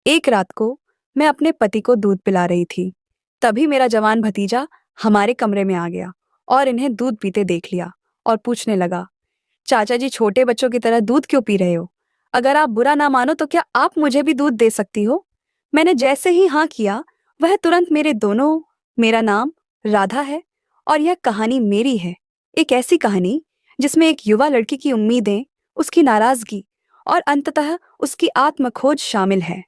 एक रात को मैं अपने पति को दूध पिला रही थी। तभी मेरा जवान भतीजा हमारे कमरे में आ गया और इन्हें दूध पीते देख लिया और पूछने लगा, चाचा जी छोटे बच्चों की तरह दूध क्यों पी रहे हो? अगर आप बुरा ना मानो तो क्या आप मुझे भी दूध दे सकती हो? मैंने जैसे ही हाँ किया, वह तुरंत मेरे दोनों मेरा नाम राधा है और यह कहानी मेरी है। एक ऐसी कहानी जिसमें एक युवा लड़की की उम्मीदें, उसकी नाराजगी और अंततः उसकी आत्मखोज शामिल है।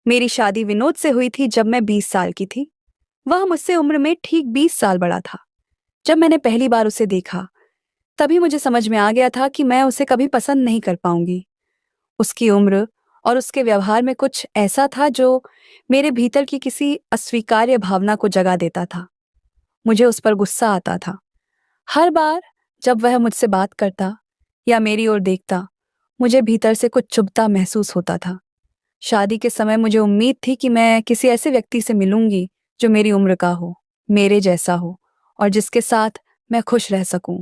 मेरी शादी विनोद से हुई थी जब मैं 20 साल की थी। वह मुझसे उम्र में ठीक 20 साल बड़ा था। जब मैंने पहली बार उसे देखा, तभी मुझे समझ में आ गया था कि मैं उसे कभी पसंद नहीं कर पाऊंगी। उसकी उम्र और उसके व्यवहार में कुछ ऐसा था जो मेरे भीतर की किसी अस्वीकार्य भावना को जगा देता था। मुझे उस पर गुस्सा आता था। हर बार जब वह मुझसे बात करता या मेरी ओर देखता, मुझे भीतर से कुछ चुभता महसूस होता था। शादी के समय मुझे उम्मीद थी कि मैं किसी ऐसे व्यक्ति से मिलूंगी जो मेरी उम्र का हो, मेरे जैसा हो और जिसके साथ मैं खुश रह सकूं।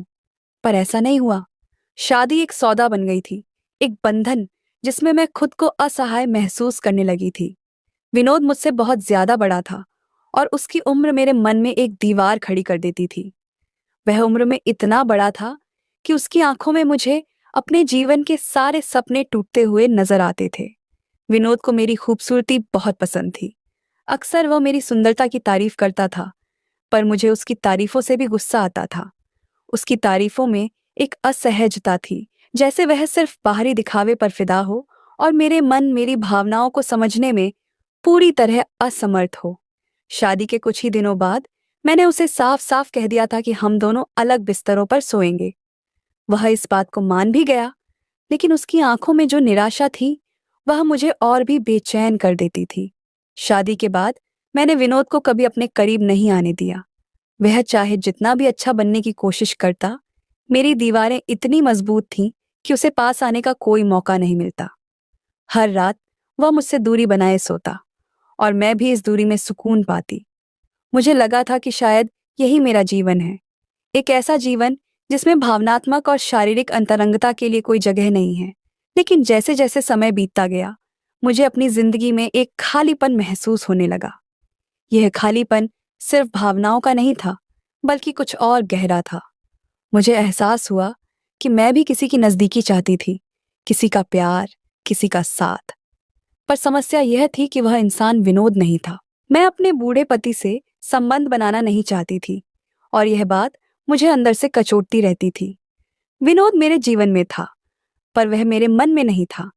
पर ऐसा नहीं हुआ। शादी एक सौदा बन गई थी, एक बंधन जिसमें मैं खुद को असहाय महसूस करने लगी थी। विनोद मुझसे बहुत ज्यादा बड़ा था और उसकी उम्र मेरे मन में एक दीवार खड़ी कर देती थी। वह उम्र में इतना बड़ा था कि उसकी आंखों में मुझे अपने जीवन के सारे सपने टूटते हुए नजर आते थे। विनोद को मेरी खूबसूरती बहुत पसंद थी। अक्सर वह मेरी सुंदरता की तारीफ करता था, पर मुझे उसकी तारीफों से भी गुस्सा आता था। उसकी तारीफों में एक असहजता थी, जैसे वह सिर्फ बाहरी दिखावे पर फिदा हो और मेरे मन मेरी भावनाओं को समझने में पूरी तरह असमर्थ हो। शादी के कुछ ही दिनों बाद मैंने उसे साफ साफ कह दिया था कि हम दोनों अलग बिस्तरों पर सोएंगे। वह इस बात को मान भी गया, लेकिन उसकी आंखों में जो निराशा थी, वह मुझे और भी बेचैन कर देती थी। शादी के बाद मैंने विनोद को कभी अपने करीब नहीं आने दिया। वह चाहे जितना भी अच्छा बनने की कोशिश करता, मेरी दीवारें इतनी मजबूत थीं कि उसे पास आने का कोई मौका नहीं मिलता। हर रात वह मुझसे दूरी बनाए सोता और मैं भी इस दूरी में सुकून पाती। मुझे लगा था कि शायद यही मेरा जीवन है, एक ऐसा जीवन जिसमें भावनात्मक और शारीरिक अंतरंगता के लिए कोई जगह नहीं है। लेकिन जैसे जैसे समय बीतता गया, मुझे अपनी जिंदगी में एक खालीपन महसूस होने लगा। यह खालीपन सिर्फ भावनाओं का नहीं था, बल्कि कुछ और गहरा था। मुझे एहसास हुआ कि मैं भी किसी की नज़दीकी चाहती थी, किसी का प्यार, किसी का साथ। पर समस्या यह थी कि वह इंसान विनोद नहीं था। मैं अपने बूढ़े पति से संबंध बनाना नहीं चाहती थी और यह बात मुझे अंदर से कचोटती रहती थी। विनोद मेरे जीवन में था, पर वह मेरे मन में नहीं था।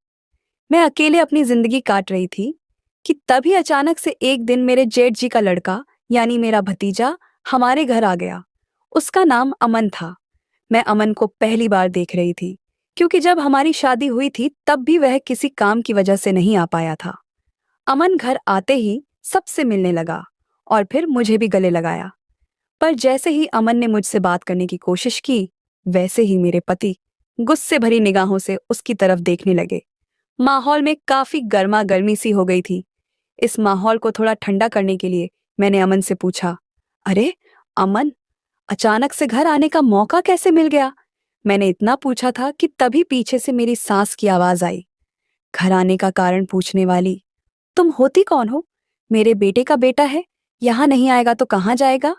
मैं अकेले अपनी जिंदगी काट रही थी कि तभी अचानक से एक दिन मेरे जेठ जी का लड़का, यानी मेरा भतीजा, हमारे घर आ गया। उसका नाम अमन था। मैं अमन को पहली बार देख रही थी, क्योंकि जब हमारी शादी हुई थी तब भी वह किसी काम की वजह से नहीं आ पाया था। अमन घर आते ही सबसे मिलने लगा और फिर मुझे भी गले लगाया। पर जैसे ही अमन ने मुझसे बात करने की कोशिश की, वैसे ही मेरे पति गुस्से भरी निगाहों से उसकी तरफ देखने लगे। माहौल में काफी गर्मा गर्मी सी हो गई थी। इस माहौल को थोड़ा ठंडा करने के लिए मैंने अमन से पूछा, अरे अमन, अचानक से घर आने का मौका कैसे मिल गया? मैंने इतना पूछा था कि तभी पीछे से मेरी सास की आवाज आई। घर आने का कारण पूछने वाली, तुम होती कौन हो? मेरे बेटे का बेटा है, यहाँ नहीं आएगा तो कहाँ जाएगा?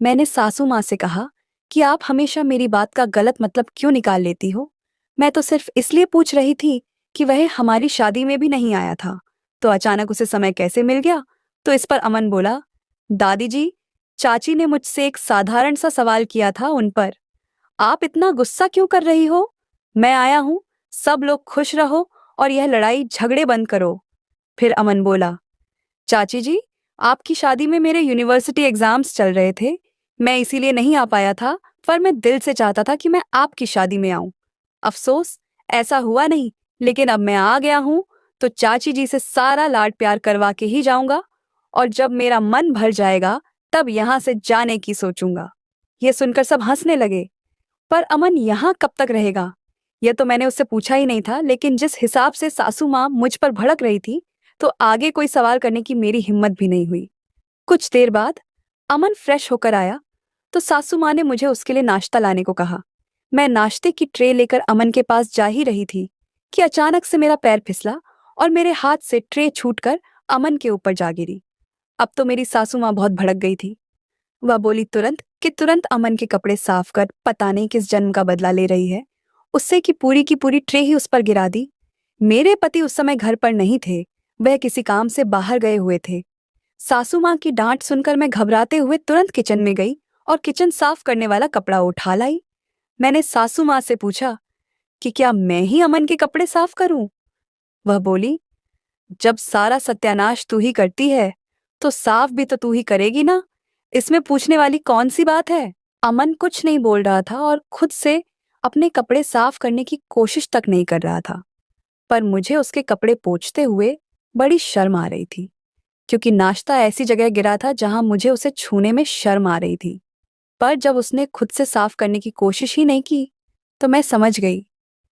मैंने सासू माँ से कहा कि आप हमेशा मेरी बात का गलत मतलब क्यों निकाल लेती हो? मैं तो सिर्फ इसलिए पूछ रही थी कि वह हमारी शादी में भी नहीं आया था, तो अचानक उसे समय कैसे मिल गया? तो इस पर अमन बोला, दादी जी, चाची ने मुझसे एक साधारण सा सवाल किया था उन पर। आप इतना गुस्सा क्यों कर रही हो? मैं आया हूं, सब लोग खुश रहो और यह लड़ाई झगड़े बंद करो। फिर अमन बोला, चाची जी, आपकी शादी में मेरे यूनिवर्सिटी एग्जाम्स चल रहे थे। मैं इसीलिए नहीं आ पाया था, पर मैं दिल से चाहता था कि मैं आपकी शादी में आऊं। अफसोस, ऐसा हुआ नहीं, लेकिन अब मैं आ गया हूं, तो चाची जी से सारा लाड प्यार करवा के ही जाऊंगा और जब मेरा मन भर जाएगा, तब यहां से जाने की सोचूंगा। यह सुनकर सब हंसने लगे। पर अमन यहाँ कब तक रहेगा? यह तो मैंने उससे पूछा ही नहीं था, लेकिन जिस हिसाब से सासू माँ मुझ पर भड़क रही थी, तो आगे कोई सवाल करने की मेरी हिम्मत भी नहीं हुई। कुछ देर बाद अमन फ्रेश होकर आया, तो सासू माँ ने मुझे उसके लिए नाश्ता लाने को कहा। मैं नाश्ते की ट्रे लेकर अमन के पास जा ही रही थी कि अचानक से मेरा पैर फिसला और मेरे हाथ से ट्रे छूटकर अमन के ऊपर जा गिरी। अब तो मेरी सासू माँ बहुत भड़क गई थी। वह बोली तुरंत अमन के कपड़े साफ कर, पता नहीं किस जन्म का बदला ले रही है। उससे की पूरी ट्रे ही उस पर गिरा दी। मेरे पति उस समय घर पर नहीं थे, वह किसी काम से बाहर गए हुए थे। सासू माँ की डांट सुनकर मैं घबराते हुए तुरंत किचन में गई और किचन साफ करने वाला कपड़ा उठा लाई। मैंने सासू माँ से पूछा कि क्या मैं ही अमन के कपड़े साफ करूं? वह बोली, जब सारा सत्यानाश तू ही करती है तो साफ भी तो तू ही करेगी ना, इसमें पूछने वाली कौन सी बात है? अमन कुछ नहीं बोल रहा था और खुद से अपने कपड़े साफ करने की कोशिश तक नहीं कर रहा था, पर मुझे उसके कपड़े पोंछते हुए बड़ी शर्म आ रही थी, क्योंकि नाश्ता ऐसी जगह गिरा था जहां मुझे उसे छूने में शर्म आ रही थी। पर जब उसने खुद से साफ करने की कोशिश ही नहीं की, तो मैं समझ गई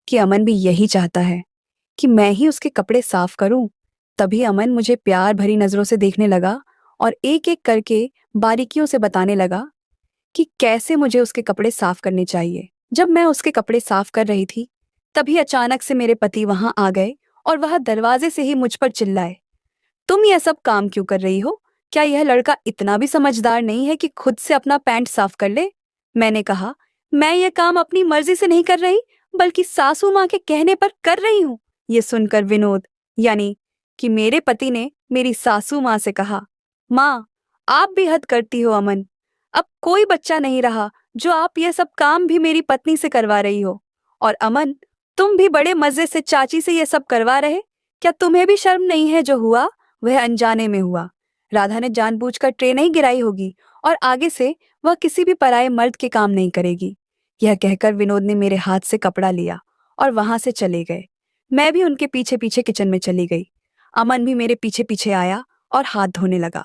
कि अमन भी यही चाहता है कि मैं ही उसके कपड़े साफ करूं। तभी अमन मुझे प्यार भरी नजरों से देखने लगा और एक एक करके बारीकियों से बताने लगा कि कैसे मुझे उसके कपड़े साफ करने चाहिए। जब मैं उसके कपड़े साफ कर रही थी, तभी अचानक से मेरे पति वहां आ गए और वह दरवाजे से ही मुझ पर चिल्लाए, तुम यह सब काम क्यों कर रही हो? क्या यह लड़का इतना भी समझदार नहीं है कि खुद से अपना पैंट साफ कर ले? मैंने कहा, मैं यह काम अपनी मर्जी से नहीं कर रही, बल्कि सासू माँ के कहने पर कर रही हूँ। ये सुनकर विनोद, यानी कि मेरे पति ने मेरी सासू माँ से कहा, माँ, आप भी हद करती हो अमन। अब कोई बच्चा नहीं रहा जो आप यह सब काम भी मेरी पत्नी से करवा रही हो। और अमन, तुम भी बड़े मजे से चाची से यह सब करवा रहे। क्या तुम्हें भी शर्म नहीं है? जो हुआ वह अनजाने में हुआ। राधा ने जानबूझकर ट्रे नहीं गिराई होगी और आगे से वह किसी भी पराये मर्द के काम नहीं करेगी। यह कहकर विनोद ने मेरे हाथ से कपड़ा लिया और वहां से चले गए। मैं भी उनके पीछे पीछे किचन में चली गई। अमन भी मेरे पीछे पीछे आया और हाथ धोने लगा।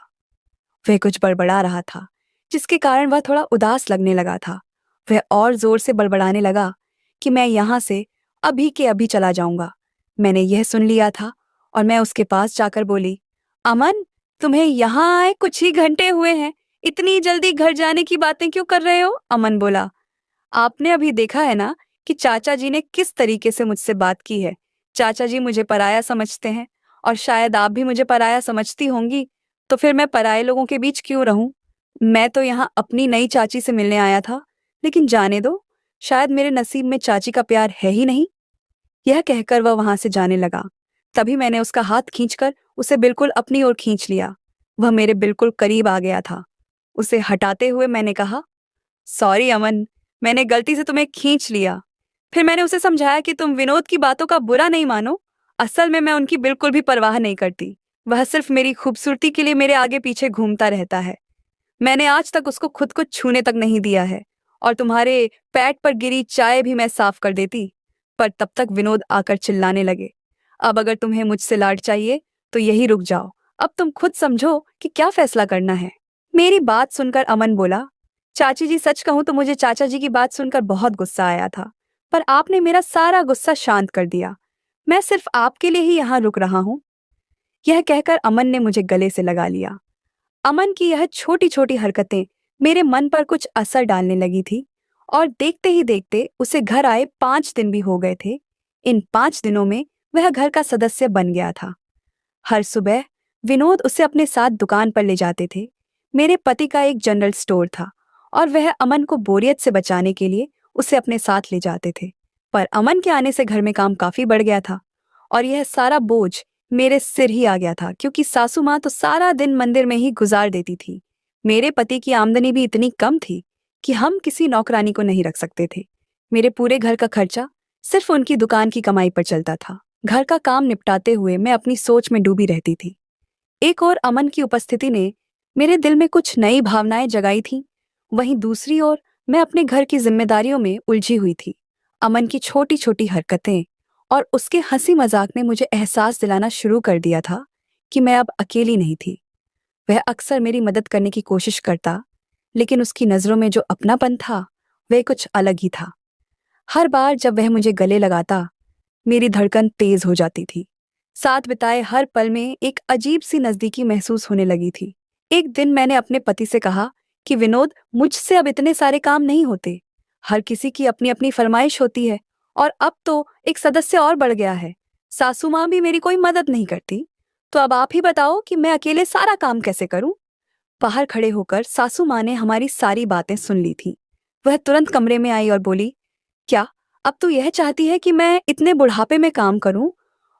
वह कुछ बड़बड़ा रहा था, जिसके कारण वह थोड़ा उदास लगने लगा था। वह और जोर से बड़बड़ाने लगा कि मैं यहाँ से अभी के अभी चला जाऊंगा। मैंने यह सुन लिया था और मैं उसके पास जाकर बोली, अमन, तुम्हें यहाँ आए कुछ ही घंटे हुए हैं, इतनी जल्दी घर जाने की बातें क्यों कर रहे हो? अमन बोला, आपने अभी देखा है ना कि चाचा जी ने किस तरीके से मुझसे बात की है। चाचा जी मुझे पराया समझते हैं और शायद आप भी मुझे पराया समझती होंगी, तो फिर मैं पराये लोगों के बीच क्यों रहूं? मैं तो यहाँ अपनी नई चाची से मिलने आया था, लेकिन जाने दो, शायद मेरे नसीब में चाची का प्यार है ही नहीं। यह कहकर वह वहां से जाने लगा। तभी मैंने उसका हाथ खींचकर उसे बिल्कुल अपनी ओर खींच लिया। वह मेरे बिल्कुल करीब आ गया था। उसे हटाते हुए मैंने कहा, सॉरी अमन, मैंने गलती से तुम्हें खींच लिया। फिर मैंने उसे समझाया कि तुम विनोद की बातों का बुरा नहीं मानो। असल में मैं उनकी बिल्कुल भी परवाह नहीं करती। वह सिर्फ मेरी खूबसूरती के लिए मेरे आगे पीछे घूमता रहता है। मैंने आज तक उसको खुद को छूने तक नहीं दिया है और तुम्हारे पैट पर गिरी चाय भी मैं साफ कर देती। पर तब तक विनोद आकर चिल्लाने लगे, अब अगर तुम्हें मुझसे लाड चाहिए तो यही रुक जाओ। अब तुम खुद समझो कि क्या फैसला करना है। मेरी बात सुनकर अमन बोला, चाची जी, सच कहूं तो मुझे चाचा जी की बात सुनकर बहुत गुस्सा आया था, पर आपने मेरा सारा गुस्सा शांत कर दिया। मैं सिर्फ आपके लिए ही यहाँ रुक रहा हूँ। यह कहकर अमन ने मुझे गले से लगा लिया। अमन की यह छोटी छोटी हरकतें मेरे मन पर कुछ असर डालने लगी थी और देखते ही देखते उसे घर आए 5 दिन भी हो गए थे। इन 5 दिनों में वह घर का सदस्य बन गया था। हर सुबह विनोद उसे अपने साथ दुकान पर ले जाते थे। मेरे पति का एक जनरल स्टोर था और वह अमन को बोरियत से बचाने के लिए उसे अपने साथ ले जाते थे। पर अमन के आने से घर में काम काफी बढ़ गया था और यह सारा बोझ मेरे सिर ही आ गया था, क्योंकि सासू माँ तो सारा दिन मंदिर में ही गुजार देती थी। मेरे पति की आमदनी भी इतनी कम थी कि हम किसी नौकरानी को नहीं रख सकते थे। मेरे पूरे घर का खर्चा सिर्फ उनकी दुकान की कमाई पर चलता था। घर का काम निपटाते हुए मैं अपनी सोच में डूबी रहती थी। एक और अमन की उपस्थिति ने मेरे दिल में कुछ नई भावनाएं जगाई थीं। वहीं दूसरी ओर मैं अपने घर की जिम्मेदारियों में उलझी हुई थी। अमन की छोटी छोटी हरकतें और उसके हंसी मजाक ने मुझे एहसास दिलाना शुरू कर दिया था कि मैं अब अकेली नहीं थी। वह अक्सर मेरी मदद करने की कोशिश करता, लेकिन उसकी नजरों में जो अपनापन था वह कुछ अलग ही था। हर बार जब वह मुझे गले लगाता, मेरी धड़कन तेज हो जाती थी। साथ बिताए हर पल में एक अजीब सी नजदीकी महसूस होने लगी थी। एक दिन मैंने अपने पति से कहा कि विनोद, मुझसे अब इतने सारे काम नहीं होते। हर किसी की अपनी अपनी फरमाइश होती है और अब तो एक सदस्य और बढ़ गया है। सासू माँ भी मेरी कोई मदद नहीं करती, तो अब आप ही बताओ कि मैं अकेले सारा काम कैसे करूं? बाहर खड़े होकर सासू माँ ने हमारी सारी बातें सुन ली थी। वह तुरंत कमरे में आई और बोली, क्या अब तू यह चाहती है कि मैं इतने बुढ़ापे में काम करूं?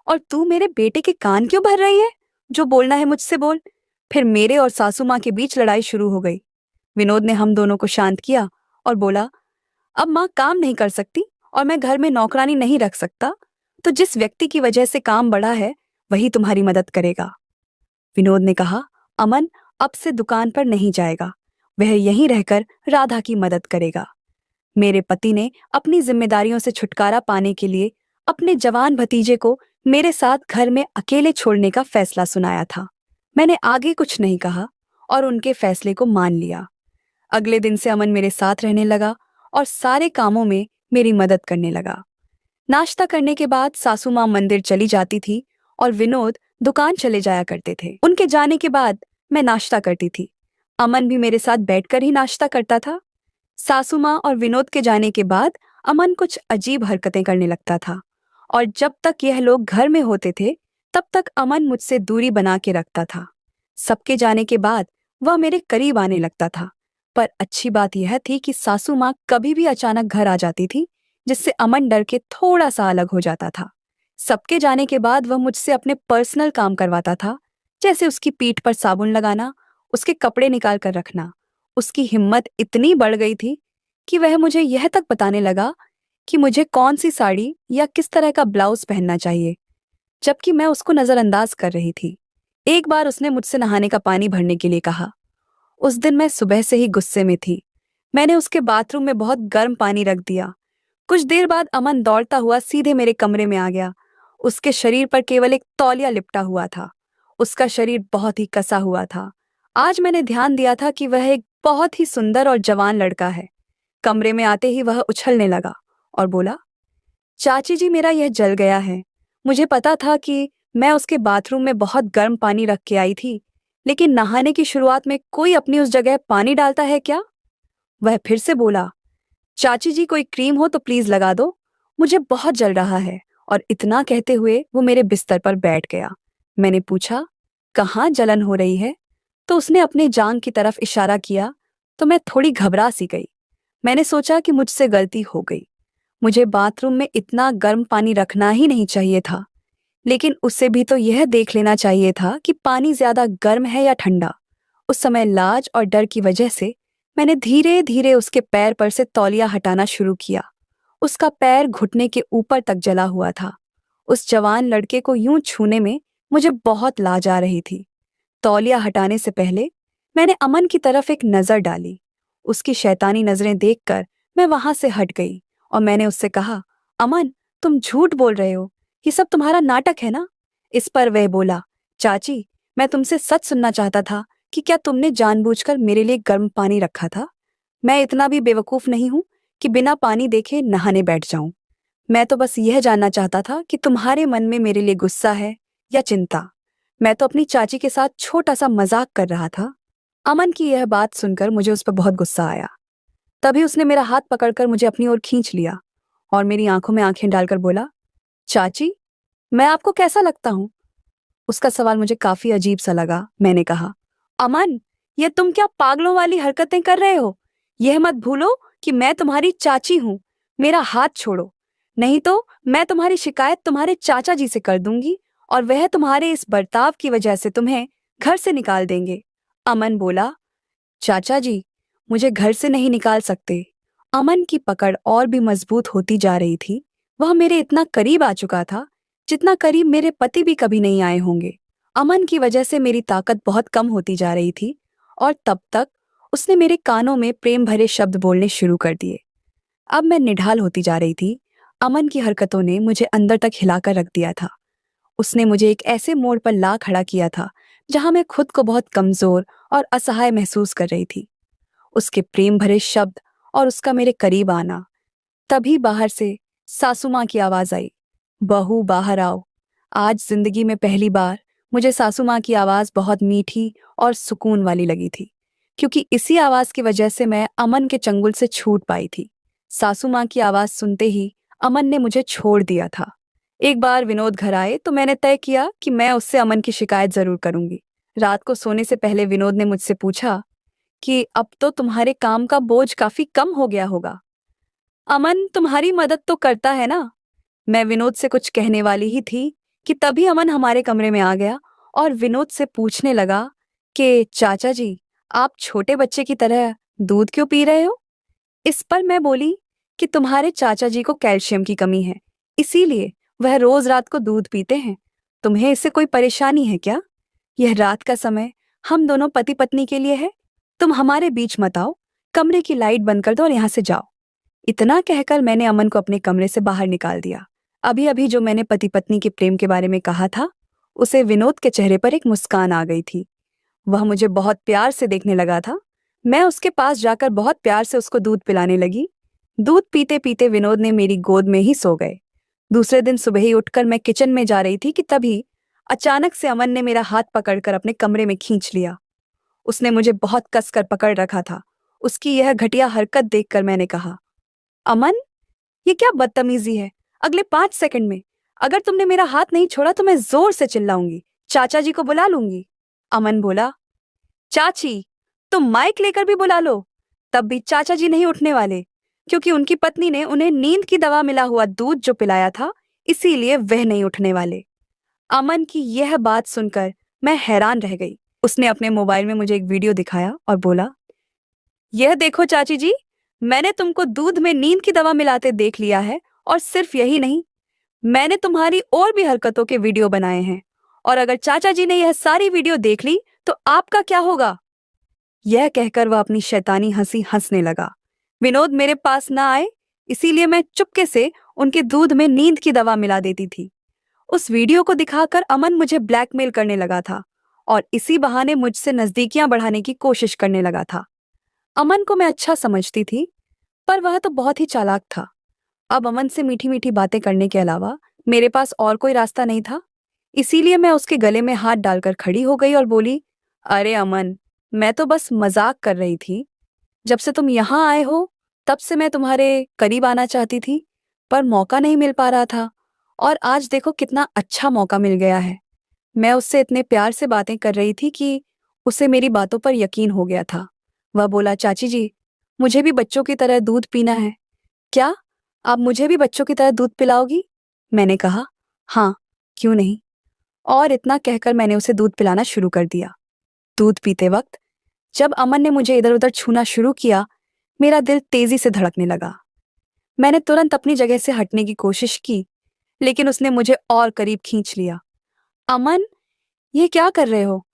और तू मेरे बेटे के कान क्यों भर रही है? जो बोलना है मुझसे बोल। फिर मेरे और सासू माँ के बीच लड़ाई शुरू हो गई। विनोद ने हम दोनों को शांत किया और बोला, अब माँ काम नहीं कर सकती और मैं घर में नौकरानी नहीं रख सकता, तो जिस व्यक्ति की वजह से काम बढ़ा है वही तुम्हारी मदद करेगा। विनोद ने कहा, अमन अब से दुकान पर नहीं जाएगा, वह यहीं रहकर राधा की मदद करेगा। मेरे पति ने अपनी जिम्मेदारियों से छुटकारा पाने के लिए अपने जवान भतीजे को मेरे साथ घर में अकेले छोड़ने का फैसला सुनाया था। मैंने आगे कुछ नहीं कहा और उनके फैसले को मान लिया। अगले दिन से अमन मेरे साथ रहने लगा और सारे कामों में मेरी मदद करने लगा। नाश्ता करने के बाद सासू माँ मंदिर चली जाती थी और विनोद दुकान चले जाया करते थे। उनके जाने के बाद मैं नाश्ता करती थी। अमन भी मेरे साथ बैठकर ही नाश्ता करता था। सासू माँ और विनोद के जाने के बाद अमन कुछ अजीब हरकतें करने लगता था और जब तक यह लोग घर में होते थे तब तक अमन मुझसे दूरी बना के रखता था। सबके जाने के बाद वह मेरे करीब आने लगता था, पर अच्छी बात यह थी कि सासू माँ कभी भी अचानक घर आ जाती थी, जिससे अमन डर के थोड़ा सा अलग हो जाता था। सबके जाने के बाद वह मुझसे अपने पर्सनल काम करवाता था, जैसे उसकी पीठ पर साबुन लगाना, उसके कपड़े निकाल कर रखना। उसकी हिम्मत इतनी बढ़ गई थी कि वह मुझे यह तक बताने लगा कि मुझे कौन सी साड़ी या किस तरह का ब्लाउज पहनना चाहिए, जबकि मैं उसको नजरअंदाज कर रही थी। एक बार उसने मुझसे नहाने का पानी भरने के लिए कहा। उस दिन मैं सुबह से ही गुस्से में थी। मैंने उसके बाथरूम में बहुत गर्म पानी रख दिया। कुछ देर बाद अमन दौड़ता हुआ सीधे मेरे कमरे में आ गया। उसके शरीर पर केवल एक तौलिया लिपटा हुआ था। उसका शरीर बहुत ही कसा हुआ था। आज मैंने ध्यान दिया था कि वह एक बहुत ही सुंदर और जवान लड़का है। कमरे में आते ही वह उछलने लगा और बोला, चाची जी मेरा यह जल गया है। मुझे पता था कि मैं उसके बाथरूम में बहुत गर्म पानी रख के आई थी, लेकिन नहाने की शुरुआत में कोई अपनी उस जगह पानी डालता है क्या? वह फिर से बोला, चाची जी कोई क्रीम हो तो प्लीज लगा दो, मुझे बहुत जल रहा है। और इतना कहते हुए वो मेरे बिस्तर पर बैठ गया। मैंने पूछा, कहाँ जलन हो रही है? तो उसने अपने जांघ की तरफ इशारा किया, तो मैं थोड़ी घबरा सी गई। मैंने सोचा कि मुझसे गलती हो गई। मुझे बाथरूम में इतना गर्म पानी रखना ही नहीं चाहिए था, लेकिन उससे भी तो यह देख लेना चाहिए था कि पानी ज्यादा गर्म है या ठंडा। उस समय लाज और डर की वजह से मैंने धीरे धीरे उसके पैर पर से तौलिया हटाना शुरू किया। उसका पैर घुटने के ऊपर तक जला हुआ था। उस जवान लड़के को यूं छूने में मुझे बहुत लाज आ रही थी। तौलिया हटाने से पहले मैंने अमन की तरफ एक नजर डाली। उसकी शैतानी नजरें देखकर मैं वहां से हट गई और मैंने उससे कहा, अमन तुम झूठ बोल रहे हो, ये सब तुम्हारा नाटक है ना? इस पर वह बोला, चाची मैं तुमसे सच सुनना चाहता था कि क्या तुमने जानबूझकर मेरे लिए गर्म पानी रखा था? मैं इतना भी बेवकूफ नहीं हूं कि बिना पानी देखे नहाने बैठ जाऊं। मैं तो बस यह जानना चाहता था कि तुम्हारे मन में मेरे लिए गुस्सा है या चिंता। मैं तो अपनी चाची के साथ छोटा सा मजाक कर रहा था। अमन की यह बात सुनकर मुझे उस पर बहुत गुस्सा आया। तभी उसने मेरा हाथ पकड़कर मुझे अपनी ओर खींच लिया और मेरी आंखों में आंखें डालकर बोला, चाची मैं आपको कैसा लगता हूं? उसका सवाल मुझे काफी अजीब सा लगा। मैंने कहा, अमन ये तुम क्या पागलों वाली हरकतें कर रहे हो? यह मत भूलो कि मैं तुम्हारी चाची हूं। मेरा हाथ छोड़ो, नहीं तो मैं तुम्हारी शिकायत तुम्हारे चाचा जी से कर दूंगी और वह तुम्हारे इस बर्ताव की वजह से तुम्हें घर से निकाल देंगे। अमन बोला, चाचा जी मुझे घर से नहीं निकाल सकते। अमन की पकड़ और भी मजबूत होती जा रही थी। वह मेरे इतना करीब आ चुका था जितना करीब मेरे पति भी कभी नहीं आए होंगे। अमन की वजह से मेरी ताकत बहुत कम होती जा रही थी और तब तक उसने मेरे कानों में प्रेम भरे शब्द बोलने शुरू कर दिए। अब मैं निढाल होती जा रही थी। अमन की हरकतों ने मुझे अंदर तक हिलाकर रख दिया था। उसने मुझे एक ऐसे मोड़ पर ला खड़ा किया था जहां मैं खुद को बहुत कमजोर और असहाय महसूस कर रही थी। उसके प्रेम भरे शब्द और उसका मेरे करीब आना। तभी बाहर से सासू माँ की आवाज आई, बहू बाहर आओ। आज जिंदगी में पहली बार मुझे सासू माँ की आवाज बहुत मीठी और सुकून वाली लगी थी, क्योंकि इसी आवाज की वजह से मैं अमन के चंगुल से छूट पाई थी। सासू माँ की आवाज सुनते ही अमन ने मुझे छोड़ दिया था। एक बार विनोद घर आए तो मैंने तय किया कि मैं उससे अमन की शिकायत जरूर करूंगी। रात को सोने से पहले विनोद ने मुझसे पूछा कि अब तो तुम्हारे काम का बोझ काफी कम हो गया होगा। अमन तुम्हारी मदद तो करता है ना। मैं विनोद से कुछ कहने वाली ही थी कि तभी अमन हमारे कमरे में आ गया और विनोद से पूछने लगा कि चाचा जी, आप छोटे बच्चे की तरह दूध क्यों पी रहे हो। इस पर मैं बोली कि तुम्हारे चाचा जी को कैल्शियम की कमी है, इसीलिए वह रोज रात को दूध पीते हैं। तुम्हें इससे कोई परेशानी है क्या? यह रात का समय हम दोनों पति पत्नी के लिए है। तुम हमारे बीच मत आओ। कमरे की लाइट बंद कर दो और यहाँ से जाओ। इतना कहकर मैंने अमन को अपने कमरे से बाहर निकाल दिया। अभी अभी जो मैंने पति पत्नी के प्रेम के बारे में कहा था, उसे विनोद के चेहरे पर एक मुस्कान आ गई थी। वह मुझे बहुत प्यार से देखने लगा था। मैं उसके पास जाकर बहुत प्यार से उसको दूध पिलाने लगी। दूध पीते पीते विनोद ने मेरी गोद में ही सो गए। दूसरे दिन सुबह ही उठकर मैं किचन में जा रही थी कि तभी अचानक से अमन ने मेरा हाथ पकड़कर अपने कमरे में खींच लिया। उसने मुझे बहुत कसकर पकड़ रखा था। उसकी यह घटिया हरकत देखकर मैंने कहा, अमन, ये क्या बदतमीजी है। अगले 5 सेकंड में अगर तुमने मेरा हाथ नहीं छोड़ा तो मैं जोर से चिल्लाऊंगी, चाचा जी को बुला लूंगी। अमन बोला, चाची, तुम माइक लेकर भी बुला लो, तब भी चाचा जी नहीं उठने वाले, क्योंकि उनकी पत्नी ने उन्हें नींद की दवा मिला हुआ दूध जो पिलाया था, इसीलिए वह नहीं उठने वाले। अमन की यह बात सुनकर मैं हैरान रह गई। उसने अपने मोबाइल में मुझे एक वीडियो दिखाया और बोला, यह देखो चाची जी, मैंने तुमको दूध में नींद की दवा मिलाते देख लिया है, और सिर्फ यही नहीं, मैंने तुम्हारी और भी हरकतों के वीडियो बनाए हैं, और अगर चाचा जी ने यह सारी वीडियो देख ली तो आपका क्या होगा। यह कहकर वह अपनी शैतानी हंसी हंसने लगा। विनोद मेरे पास ना आए, इसीलिए मैं चुपके से उनके दूध में नींद की दवा मिला देती थी। उस वीडियो को दिखाकर अमन मुझे ब्लैकमेल करने लगा था और इसी बहाने मुझसे नजदीकियां बढ़ाने की कोशिश करने लगा था। अमन को मैं अच्छा समझती थी, पर वह तो बहुत ही चालाक था। अब अमन से मीठी मीठी बातें करने के अलावा मेरे पास और कोई रास्ता नहीं था। इसीलिए मैं उसके गले में हाथ डालकर खड़ी हो गई और बोली, अरे अमन, मैं तो बस मजाक कर रही थी। जब से तुम यहाँ आए हो तब से मैं तुम्हारे करीब आना चाहती थी, पर मौका नहीं मिल पा रहा था, और आज देखो कितना अच्छा मौका मिल गया है। मैं उससे इतने प्यार से बातें कर रही थी कि उसे मेरी बातों पर यकीन हो गया था। वह बोला, चाची जी, मुझे भी बच्चों की तरह दूध पीना है। क्या आप मुझे भी बच्चों की तरह दूध पिलाओगी? मैंने कहा, हाँ, क्यों नहीं। और इतना कहकर मैंने उसे दूध पिलाना शुरू कर दिया। दूध पीते वक्त जब अमन ने मुझे इधर उधर छूना शुरू किया, मेरा दिल तेजी से धड़कने लगा। मैंने तुरंत अपनी जगह से हटने की कोशिश की, लेकिन उसने मुझे और करीब खींच लिया। अमन, ये क्या कर रहे हो?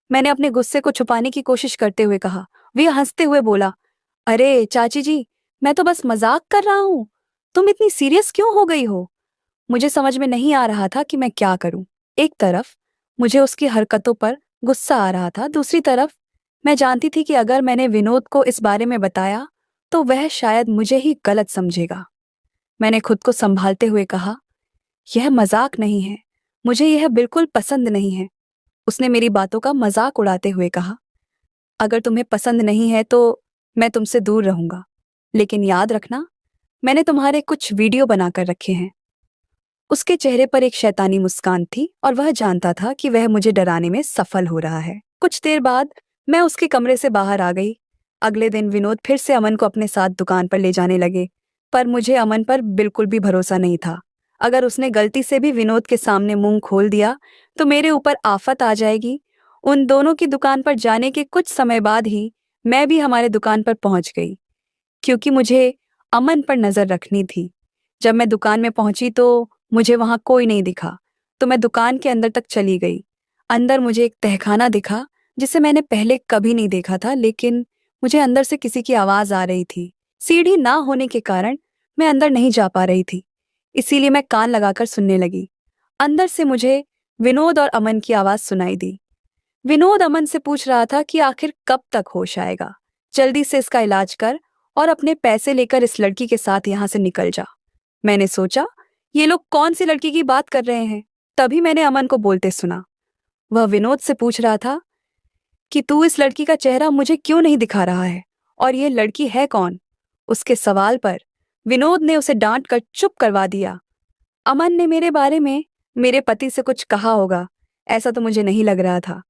मैंने अपने गुस्से को छुपाने की कोशिश करते हुए कहा। वह हंसते हुए बोला, अरे चाची जी, मैं तो बस मजाक कर रहा हूँ। तुम इतनी सीरियस क्यों हो गई हो? मुझे समझ में नहीं आ रहा था कि मैं क्या करूं। एक तरफ मुझे उसकी हरकतों पर गुस्सा आ रहा था, दूसरी तरफ मैं जानती थी कि अगर मैंने विनोद को इस बारे में बताया तो वह शायद मुझे ही गलत समझेगा। मैंने खुद को संभालते हुए कहा, यह मजाक नहीं है, मुझे यह बिल्कुल पसंद नहीं है। उसने मेरी बातों का मजाक उड़ाते हुए कहा, अगर तुम्हें पसंद नहीं है तो मैं तुमसे दूर रहूंगा, लेकिन याद रखना, मैंने तुम्हारे कुछ वीडियो बनाकर रखे हैं। उसके चेहरे पर एक शैतानी मुस्कान थी और वह जानता था कि वह मुझे डराने में सफल हो रहा है। कुछ देर बाद मैं उसके कमरे से बाहर आ गई। अगले दिन विनोद फिर से अमन को अपने साथ दुकान पर ले जाने लगे, पर मुझे अमन पर बिल्कुल भी भरोसा नहीं था। अगर उसने गलती से भी विनोद के सामने मुंह खोल दिया तो मेरे ऊपर आफत आ जाएगी। उन दोनों की दुकान पर जाने के कुछ समय बाद ही मैं भी हमारे दुकान पर पहुंच गई, क्योंकि मुझे अमन पर नजर रखनी थी। जब मैं दुकान में पहुंची तो मुझे वहां कोई नहीं दिखा, तो मैं दुकान के अंदर तक चली गई। अंदर मुझे एक तहखाना दिखा जिसे मैंने पहले कभी नहीं देखा था, लेकिन मुझे अंदर से किसी की आवाज आ रही थी। सीढ़ी ना होने के कारण मैं अंदर नहीं जा पा रही थी, इसीलिए मैं कान लगाकर सुनने लगी। अंदर से मुझे विनोद और अमन की आवाज सुनाई दी। विनोद अमन से पूछ रहा था कि आखिर कब तक होश आएगा, जल्दी से इसका इलाज कर और अपने पैसे लेकर इस लड़की के साथ यहां से निकल जा। मैंने सोचा, ये लोग कौन सी लड़की की बात कर रहे हैं। तभी मैंने अमन को बोलते सुना। वह विनोद से पूछ रहा था कि तू इस लड़की का चेहरा मुझे क्यों नहीं दिखा रहा है, और ये लड़की है कौन। उसके सवाल पर विनोद ने उसे डांट कर चुप करवा दिया। अमन ने मेरे बारे में मेरे पति से कुछ कहा होगा, ऐसा तो मुझे नहीं लग रहा था।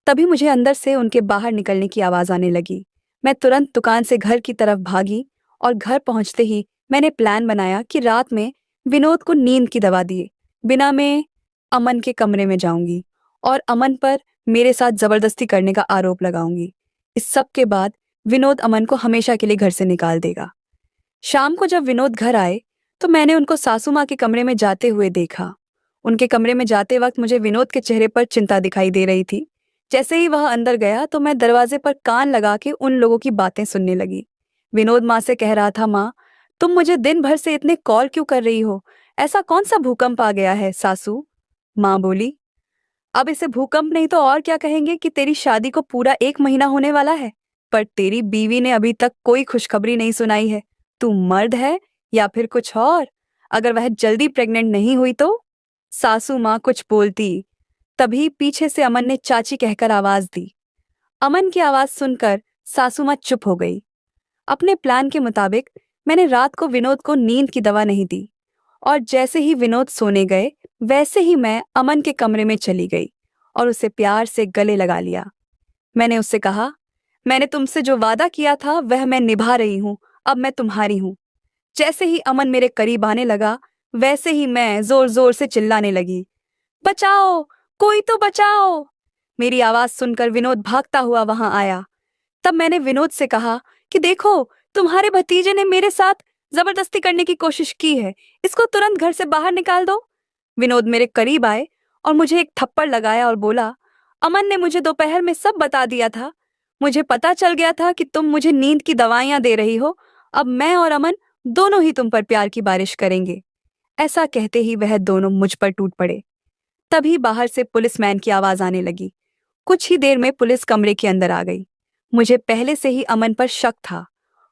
तभी मुझे अंदर से उनके बाहर निकलने की आवाज आने लगी। मैं तुरंत दुकान से घर की तरफ भागी और घर पहुंचते ही मैंने प्लान बनाया कि रात में विनोद को नींद की दवा दिए बिना मैं अमन के कमरे में जाऊंगी और अमन पर मेरे साथ जबरदस्ती करने का आरोप लगाऊंगी। इस सब के बाद विनोद अमन को हमेशा के लिए घर से निकाल देगा। शाम को जब विनोद घर आए तो मैंने उनको सासू माँ के कमरे में जाते हुए देखा। उनके कमरे में जाते वक्त मुझे विनोद के चेहरे पर चिंता दिखाई दे रही थी। जैसे ही वह अंदर गया तो मैं दरवाजे पर कान लगा के उन लोगों की बातें सुनने लगी। विनोद माँ से कह रहा था, माँ तुम मुझे दिन भर से इतने कॉल क्यों कर रही हो? ऐसा कौन सा भूकंप आ गया है सासू? माँ बोली, अब इसे भूकंप नहीं तो और क्या कहेंगे कि तेरी शादी को पूरा 1 महीना होने वाला है, पर तेरी बीवी ने अभी तक कोई खुशखबरी नहीं सुनाई है। तू मर्द है या फिर कुछ और? अगर वह जल्दी प्रेग्नेंट नहीं हुई तो? सासू माँ कुछ बोलती, तभी पीछे से अमन ने चाची कहकर आवाज दी। अमन की आवाज सुनकर सासू माँ चुप हो गई। अपने प्लान के मुताबिक मैंने रात को विनोद को नींद की दवा नहीं दी और जैसे ही विनोद सोने गए वैसे ही मैं अमन के कमरे में चली गई और उसे प्यार से गले लगा लिया। मैंने उससे कहा, मैंने तुमसे जो वादा किया था वह मैं निभा रही हूं, अब मैं तुम्हारी हूं। जैसे ही अमन मेरे करीब आने लगा वैसे ही मैं जोर जोर से चिल्लाने लगी, बचाओ, कोई तो बचाओ। मेरी आवाज सुनकर विनोद भागता हुआ वहां आया। तब मैंने विनोद से कहा कि देखो, तुम्हारे भतीजे ने मेरे साथ जबरदस्ती करने की कोशिश की है, इसको तुरंत घर से बाहर निकाल दो। विनोद मेरे करीब आए और मुझे एक थप्पड़ लगाया और बोला, अमन ने मुझे दोपहर में सब बता दिया था। मुझे पता चल गया था कि तुम मुझे नींद की दवाइयां दे रही हो। अब मैं और अमन दोनों ही तुम पर प्यार की बारिश करेंगे। ऐसा कहते ही वह दोनों मुझ पर टूट पड़े। तभी बाहर से पुलिसमैन की आवाज आने लगी। कुछ ही देर में पुलिस कमरे के अंदर आ गई। मुझे पहले से ही अमन पर शक था।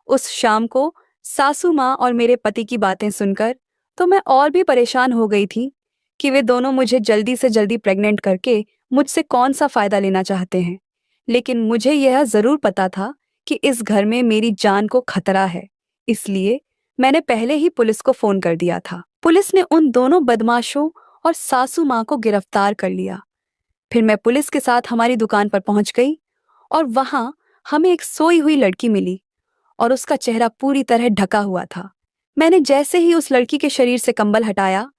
उस शाम को सासू माँ और मेरे पति की बातें सुनकर तो मैं और भी परेशान हो गई थी कि वे दोनों मुझे जल्दी से जल्दी प्रेग्नेंट करके मुझसे कौन सा फायदा लेना चाहते हैं। लेकिन मुझे यह जरूर पता था कि इस घर में मेरी जान को खतरा है, इसलिए मैंने पहले ही पुलिस को फोन कर दिया था। पुलिस ने उन दोनों बदमाशों और सासू माँ को गिरफ्तार कर लिया। फिर मैं पुलिस के साथ हमारी दुकान पर पहुंच गई और वहां हमें एक सोई हुई लड़की मिली और उसका चेहरा पूरी तरह ढका हुआ था। मैंने जैसे ही उस लड़की के शरीर से कंबल हटाया,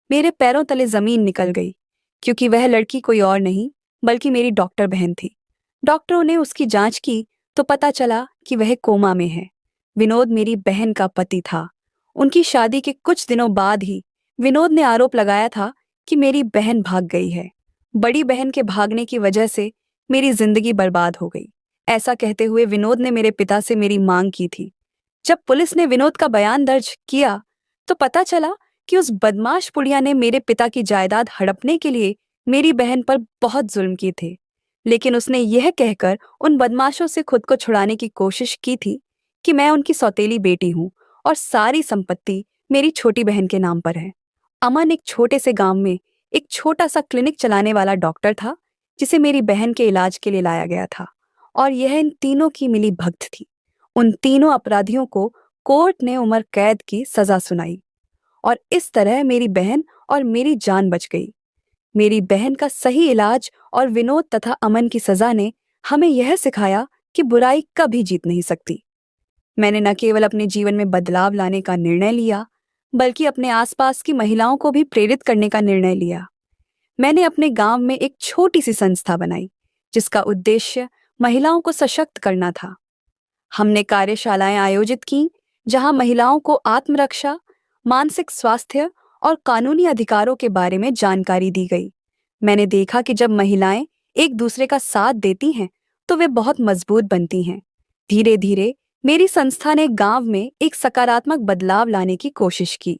मेरे पैरों तले जमीन निकल गई, क्योंकि वह लड़की कोई और नहीं बल्कि मेरी डॉक्टर बहन थी। डॉक्टरों ने उसकी जांच की तो पता चला कि वह कोमा में है। विनोद मेरी बहन का पति था। उनकी शादी के कुछ दिनों बाद ही विनोद ने आरोप लगाया था कि मेरी बहन भाग गई है। बड़ी बहन के भागने की वजह से मेरी जिंदगी बर्बाद हो गई, ऐसा कहते हुए विनोद ने मेरे पिता से मेरी मांग की थी। जब पुलिस ने विनोद का बयान दर्ज किया तो पता चला कि उस बदमाश पुड़िया ने मेरे पिता की जायदाद हड़पने के लिए मेरी बहन पर बहुत जुल्म किए थे, लेकिन उसने यह कहकर उन बदमाशों से खुद को छुड़ाने की कोशिश की थी कि मैं उनकी सौतेली बेटी हूं और सारी संपत्ति मेरी छोटी बहन के नाम पर है। अमन एक छोटे से गांव में एक छोटा सा क्लिनिक चलाने वाला डॉक्टर था, जिसे मेरी बहन के इलाज के लिए लाया गया था, और यह इन तीनों की मिली भगत थी। उन तीनों अपराधियों को कोर्ट ने उम्र कैद की सजा सुनाई और इस तरह मेरी बहन और मेरी जान बच गई। मेरी बहन का सही इलाज और विनोद तथा अमन की सजा ने हमें यह सिखाया कि बुराई कभी जीत नहीं सकती। मैंने न केवल अपने जीवन में बदलाव लाने का निर्णय लिया, बल्कि अपने आसपास की महिलाओं को भी प्रेरित करने का निर्णय लिया। मैंने अपने गांव में एक छोटी सी संस्था बनाई, जिसका उद्देश्य महिलाओं को सशक्त करना था। हमने कार्यशालाएं आयोजित की, जहां महिलाओं को आत्मरक्षा, मानसिक स्वास्थ्य और कानूनी अधिकारों के बारे में जानकारी दी गई। मैंने देखा कि जब महिलाएं एक दूसरे का साथ देती हैं, तो वे बहुत मजबूत बनती हैं। धीरे धीरे मेरी संस्था ने गांव में एक सकारात्मक बदलाव लाने की कोशिश की।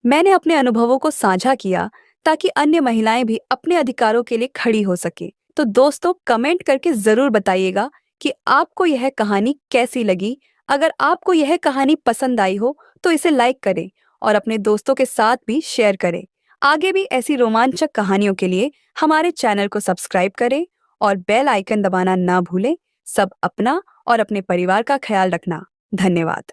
मैंने अपने अनुभवों को साझा किया ताकि अन्य महिलाएं भी अपने अधिकारों के लिए खड़ी हो सके। तो दोस्तों, कमेंट करके जरूर बताइएगा कि आपको यह कहानी कैसी लगी। अगर आपको यह कहानी पसंद आई हो तो इसे लाइक करें और अपने दोस्तों के साथ भी शेयर करें। आगे भी ऐसी रोमांचक कहानियों के लिए हमारे चैनल को सब्सक्राइब करें और बेल आइकन दबाना ना भूलें। सब अपना और अपने परिवार का ख्याल रखना। धन्यवाद।